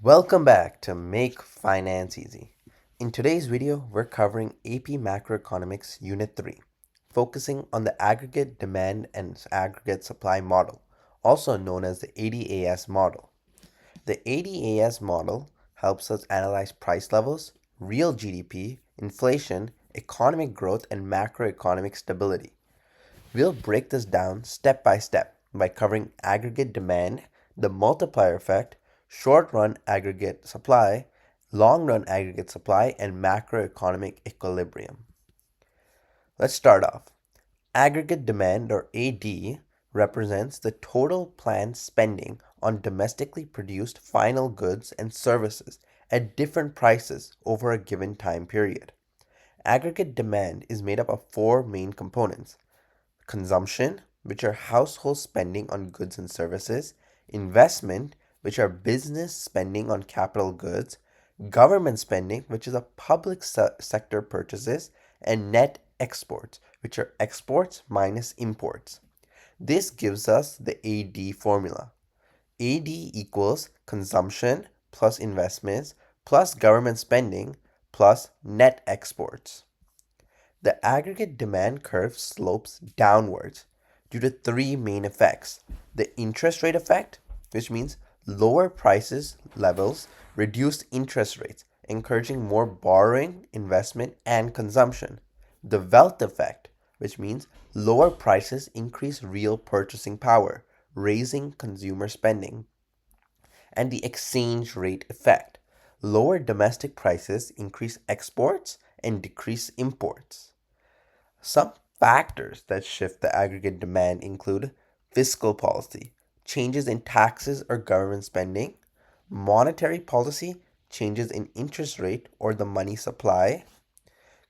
Welcome back to Make Finance Easy. In today's video, we're covering AP Macroeconomics Unit 3, focusing on the Aggregate Demand and Aggregate Supply model, also known as the ADAS model. The ADAS model helps us analyze price levels, real GDP, inflation, economic growth, and macroeconomic stability. We'll break this down step by step by covering aggregate demand, the multiplier effect, short run aggregate supply, long run aggregate supply, and macroeconomic equilibrium. Let's start off. Aggregate demand, or AD, represents the total planned spending on domestically produced final goods and services at different prices over a given time period. Aggregate demand is made up of four main components: consumption, which are household spending on goods and services; investment, which are business spending on capital goods; government spending, which is a public sector purchases; and net exports, which are exports minus imports. This gives us the AD formula. AD equals consumption plus investments plus government spending plus net exports. The aggregate demand curve slopes downwards due to three main effects: the interest rate effect, which means lower prices levels reduce interest rates, encouraging more borrowing, investment, and consumption; the wealth effect, which means lower prices increase real purchasing power, raising consumer spending; and the exchange rate effect. Lower domestic prices increase exports and decrease imports. Some factors that shift the aggregate demand include fiscal policy, changes in taxes or government spending; monetary policy, changes in interest rate or the money supply;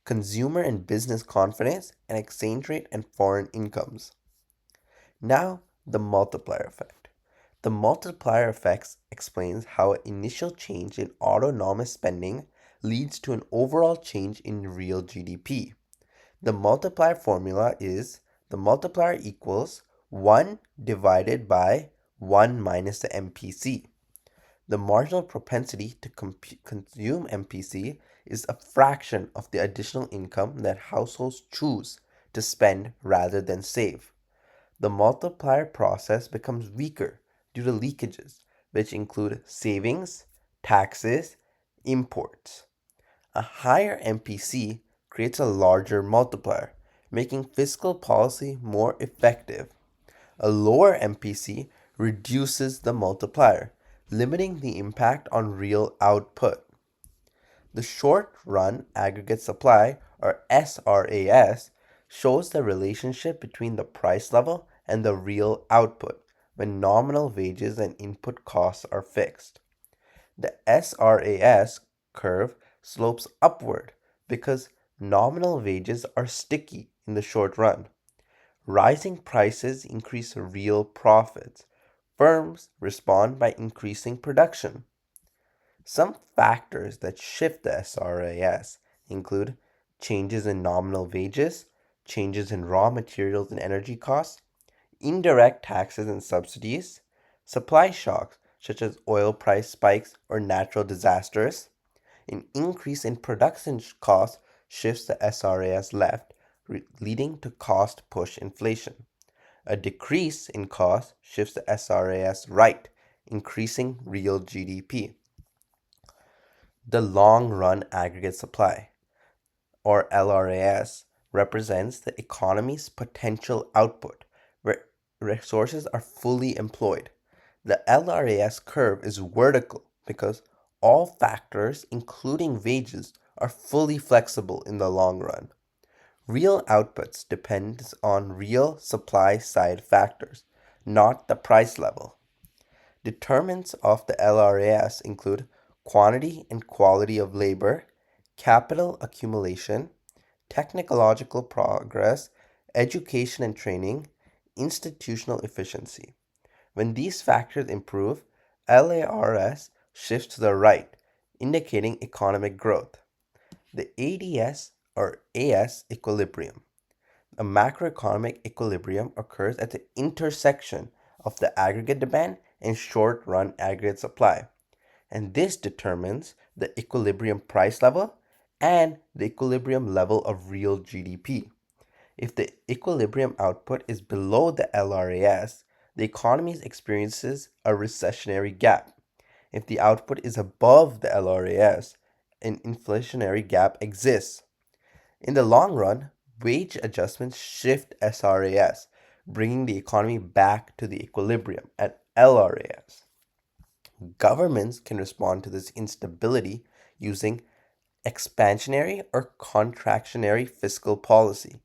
consumer and business confidence; and exchange rate and foreign incomes. Now, the multiplier effect. The multiplier effect explains how an initial change in autonomous spending leads to an overall change in real GDP. The multiplier formula is the multiplier equals 1 divided by 1 minus the MPC. The marginal propensity to consume MPC is a fraction of the additional income that households choose to spend rather than save. The multiplier process becomes weaker due to leakages, which include savings, taxes, imports. A higher MPC creates a larger multiplier, making fiscal policy more effective. A lower MPC reduces the multiplier, limiting the impact on real output. The short run aggregate supply, or SRAS, shows the relationship between the price level and the real output when nominal wages and input costs are fixed. The SRAS curve slopes upward because nominal wages are sticky in the short run. Rising prices increase real profits. Firms respond by increasing production. Some factors that shift the SRAS include changes in nominal wages, changes in raw materials and energy costs, indirect taxes and subsidies, supply shocks such as oil price spikes or natural disasters. An increase in production costs shifts the SRAS left, leading to cost push inflation. A decrease in cost shifts the SRAS right, increasing real GDP. The long run aggregate supply, or LRAS, represents the economy's potential output, where resources are fully employed. The LRAS curve is vertical because all factors, including wages, are fully flexible in the long run. Real outputs depends on real supply side factors, not the price level. Determinants of the LRAS include quantity and quality of labor, capital accumulation, technological progress, education and training, institutional efficiency. When these factors improve, LRAS shifts to the right, indicating economic growth. The ADS, or AS equilibrium. A macroeconomic equilibrium occurs at the intersection of the aggregate demand and short run aggregate supply. and this determines the equilibrium price level and the equilibrium level of real GDP. If the equilibrium output is below the LRAS, the economy experiences a recessionary gap. If the output is above the LRAS, an inflationary gap exists. In the long run, wage adjustments shift SRAS, bringing the economy back to the equilibrium at LRAS. Governments can respond to this instability using expansionary or contractionary fiscal policy,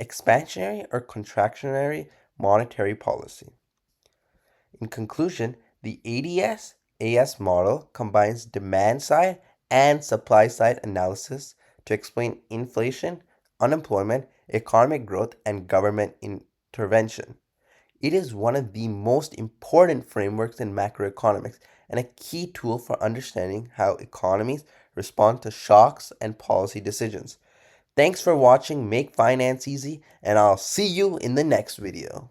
expansionary or contractionary monetary policy. In conclusion, the ADS AS model combines demand side and supply side analysis to explain inflation, unemployment, economic growth, and government intervention. It is one of the most important frameworks in macroeconomics and a key tool for understanding how economies respond to shocks and policy decisions. Thanks for watching Make Finance Easy, and I'll see you in the next video.